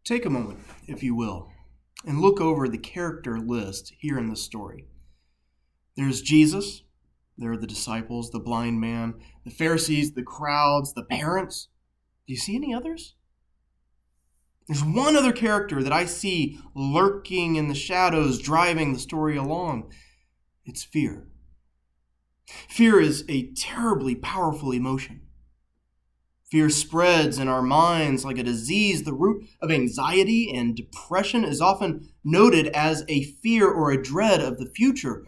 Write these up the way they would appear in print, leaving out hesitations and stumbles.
Take a moment, if you will, and look over the character list here in the story. There's Jesus, there are the disciples, the blind man, the Pharisees, the crowds, the parents. Do you see any others? There's one other character that I see lurking in the shadows, driving the story along. It's fear. Fear is a terribly powerful emotion. Fear spreads in our minds like a disease. The root of anxiety and depression is often noted as a fear or a dread of the future.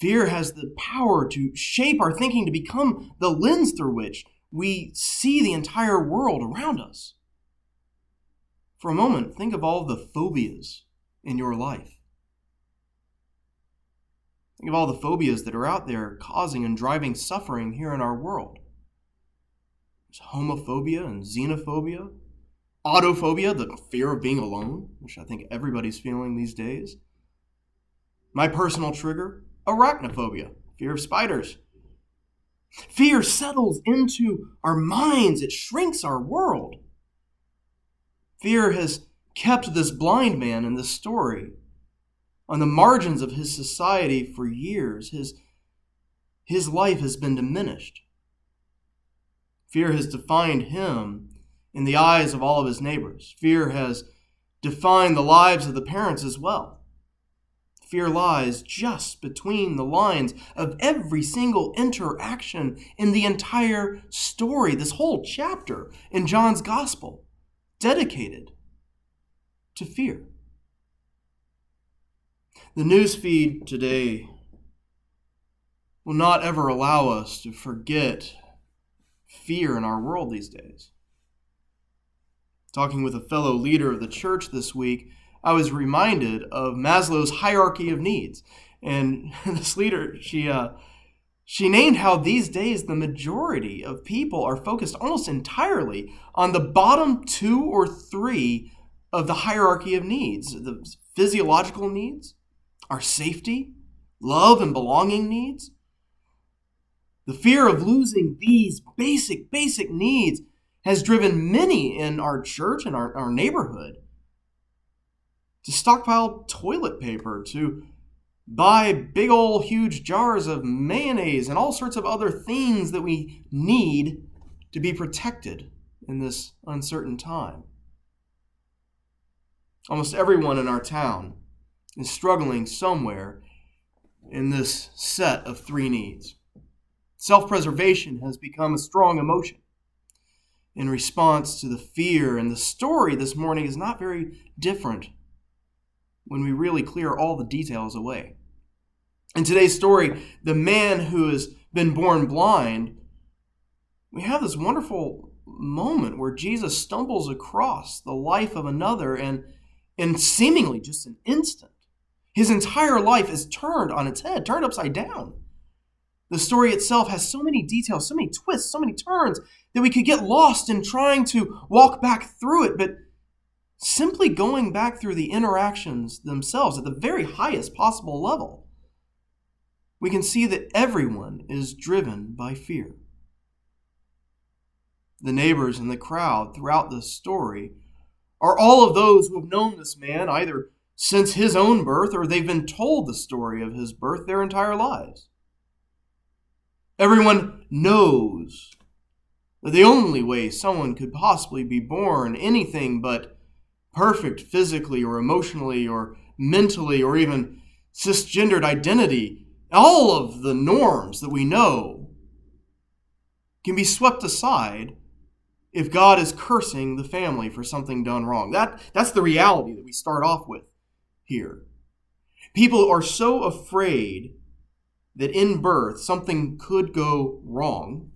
Fear has the power to shape our thinking to become the lens through which we see the entire world around us. For a moment, think of all the phobias in your life. Think of all the phobias that are out there causing and driving suffering here in our world. There's homophobia and xenophobia, autophobia, the fear of being alone, which I think everybody's feeling these days. My personal trigger, arachnophobia, fear of spiders. Fear settles into our minds. It shrinks our world. Fear has kept this blind man in this story on the margins of his society for years. His life has been diminished. Fear has defined him in the eyes of all of his neighbors. Fear has defined the lives of the parents as well. Fear lies just between the lines of every single interaction in the entire story, this whole chapter in John's Gospel, dedicated to fear. The news feed today will not ever allow us to forget fear in our world these days. Talking with a fellow leader of the church this week, I was reminded of Maslow's hierarchy of needs. And this leader, she named how these days the majority of people are focused almost entirely on the bottom 2 or 3 of the hierarchy of needs. The physiological needs, our safety, love and belonging needs. The fear of losing these basic needs has driven many in our church and our neighborhood to stockpile toilet paper, to buy big old huge jars of mayonnaise and all sorts of other things that we need to be protected in this uncertain time. Almost everyone in our town is struggling somewhere in this set of 3 needs. Self-preservation has become a strong emotion in response to the fear, and the story this morning is not very different when we really clear all the details away. In today's story, the man who has been born blind, we have this wonderful moment where Jesus stumbles across the life of another, and in seemingly just an instant, his entire life is turned on its head, turned upside down. The story itself has so many details, so many twists, so many turns that we could get lost in trying to walk back through it. But simply going back through the interactions themselves at the very highest possible level, we can see that everyone is driven by fear. The neighbors and the crowd throughout this story are all of those who have known this man either since his own birth or they've been told the story of his birth their entire lives. Everyone knows that the only way someone could possibly be born anything but perfect physically or emotionally or mentally or even cisgendered identity, all of the norms that we know can be swept aside if God is cursing the family for something done wrong. That's the reality that we start off with here. People are so afraid that in birth something could go wrong.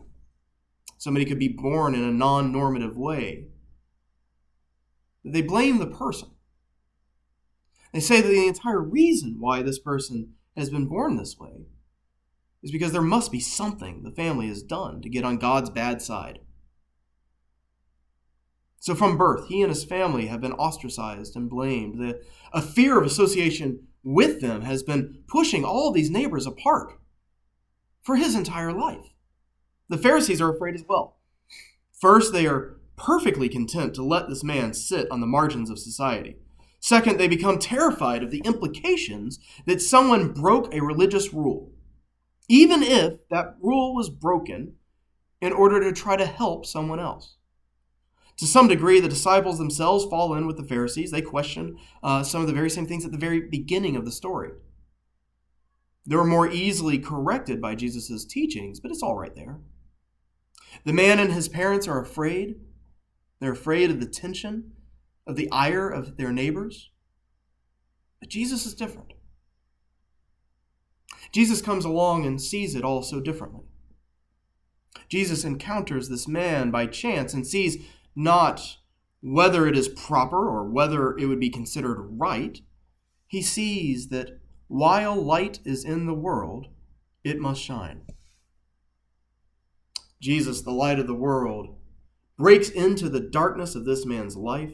Somebody could be born in a non-normative way. They blame the person. They say that the entire reason why this person has been born this way is because there must be something the family has done to get on God's bad side. So from birth, he and his family have been ostracized and blamed. A fear of association with them has been pushing all these neighbors apart for his entire life. The Pharisees are afraid as well. First, they are perfectly content to let this man sit on the margins of society. Second, they become terrified of the implications that someone broke a religious rule, even if that rule was broken in order to try to help someone else. To some degree, the disciples themselves fall in with the Pharisees. They question some of the very same things at the very beginning of the story. They were more easily corrected by Jesus' teachings, but it's all right there. The man and his parents are afraid. They're afraid of the tension, of the ire of their neighbors. But Jesus is different. Jesus comes along and sees it all so differently. Jesus encounters this man by chance and sees not whether it is proper or whether it would be considered right. He sees that while light is in the world, it must shine. Jesus, the light of the world, breaks into the darkness of this man's life.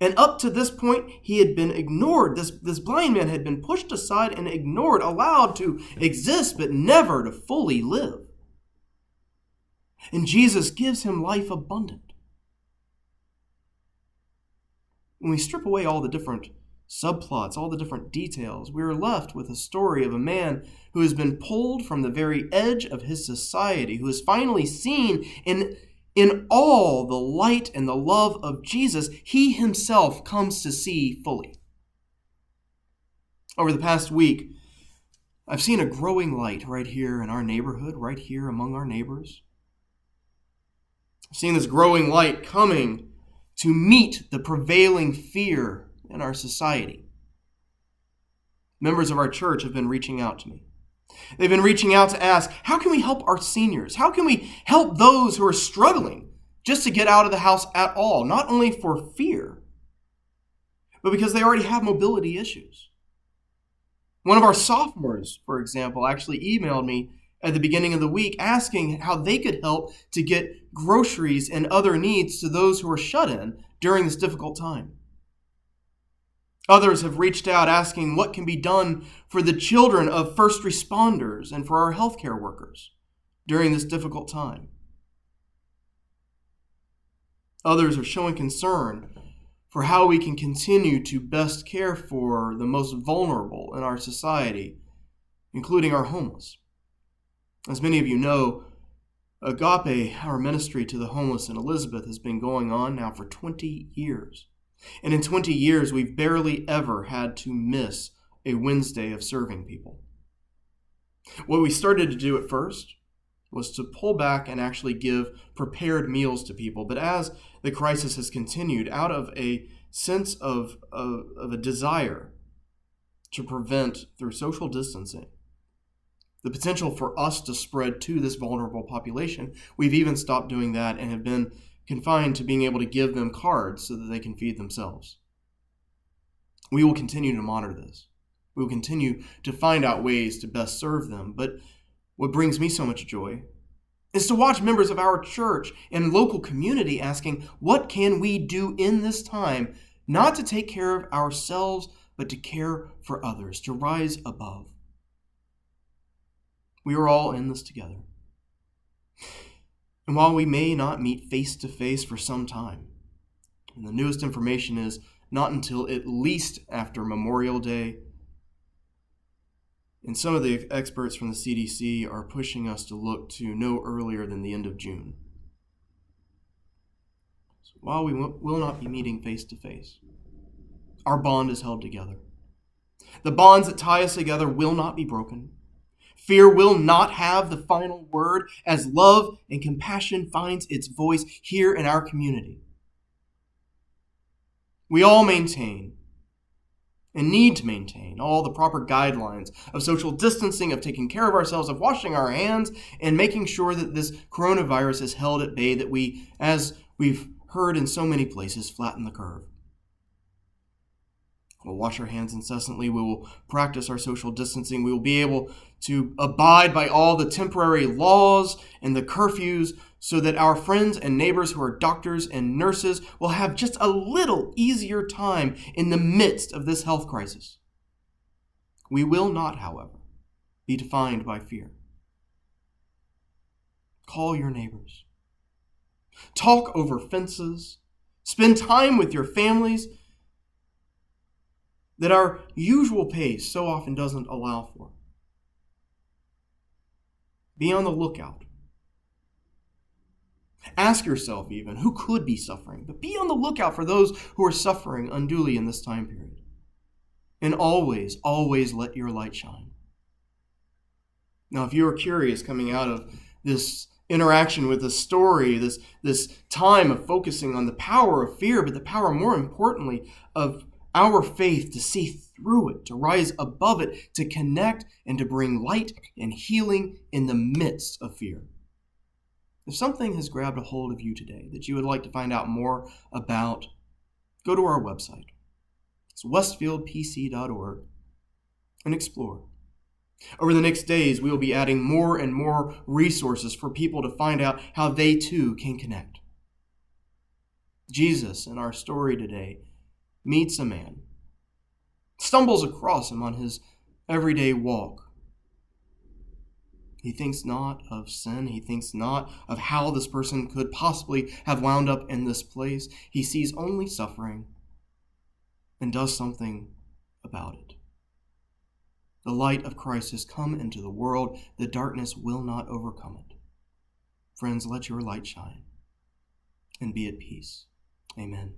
And up to this point, he had been ignored. This blind man had been pushed aside and ignored, allowed to exist, but never to fully live. And Jesus gives him life abundant. When we strip away all the different subplots, all the different details, we are left with a story of a man who has been pulled from the very edge of his society, who has finally seen in all the light and the love of Jesus, he himself comes to see fully. Over the past week, I've seen a growing light right here in our neighborhood, right here among our neighbors. I've seen this growing light coming to meet the prevailing fear in our society. Members of our church have been reaching out to me. They've been reaching out to ask, how can we help our seniors? How can we help those who are struggling just to get out of the house at all? Not only for fear, but because they already have mobility issues. One of our sophomores, for example, actually emailed me at the beginning of the week asking how they could help to get groceries and other needs to those who are shut in during this difficult time. Others have reached out asking what can be done for the children of first responders and for our healthcare workers during this difficult time. Others are showing concern for how we can continue to best care for the most vulnerable in our society, including our homeless. As many of you know, Agape, our ministry to the homeless in Elizabeth, has been going on now for 20 years. And in 20 years, we've barely ever had to miss a Wednesday of serving people. What we started to do at first was to pull back and actually give prepared meals to people. But as the crisis has continued, out of a sense of a desire to prevent, through social distancing, the potential for us to spread to this vulnerable population, we've even stopped doing that and have been confined to being able to give them cards so that they can feed themselves. We will continue to monitor this. We will continue to find out ways to best serve them. But what brings me so much joy is to watch members of our church and local community asking, what can we do in this time, not to take care of ourselves, but to care for others, to rise above. We are all in this together. And while we may not meet face to face for some time, and the newest information is not until at least after Memorial Day, and some of the experts from the CDC are pushing us to look to no earlier than the end of June. So while we will not be meeting face to face, our bond is held together. The bonds that tie us together will not be broken. Fear will not have the final word as love and compassion finds its voice here in our community. We all maintain and need to maintain all the proper guidelines of social distancing, of taking care of ourselves, of washing our hands, and making sure that this coronavirus is held at bay, that we, as we've heard in so many places, flatten the curve. We'll wash our hands incessantly. We will practice our social distancing. We will be able to abide by all the temporary laws and the curfews so that our friends and neighbors who are doctors and nurses will have just a little easier time in the midst of this health crisis. We will not, however, be defined by fear. Call your neighbors. talk over fences, spend time with your families that our usual pace so often doesn't allow for. Be on the lookout. Ask yourself even, who could be suffering? But be on the lookout for those who are suffering unduly in this time period. And always, always let your light shine. Now, if you are curious coming out of this interaction with this story, this time of focusing on the power of fear, but the power, more importantly, of our faith to see through it, to rise above it, to connect and to bring light and healing in the midst of fear. If something has grabbed a hold of you today that you would like to find out more about, go to our website. It's westfieldpc.org and explore. Over the next days, we will be adding more and more resources for people to find out how they too can connect. Jesus, in our story today, meets a man, stumbles across him on his everyday walk. He thinks not of sin. He thinks not of how this person could possibly have wound up in this place. He sees only suffering and does something about it. The light of Christ has come into the world. The darkness will not overcome it. Friends, let your light shine and be at peace. Amen.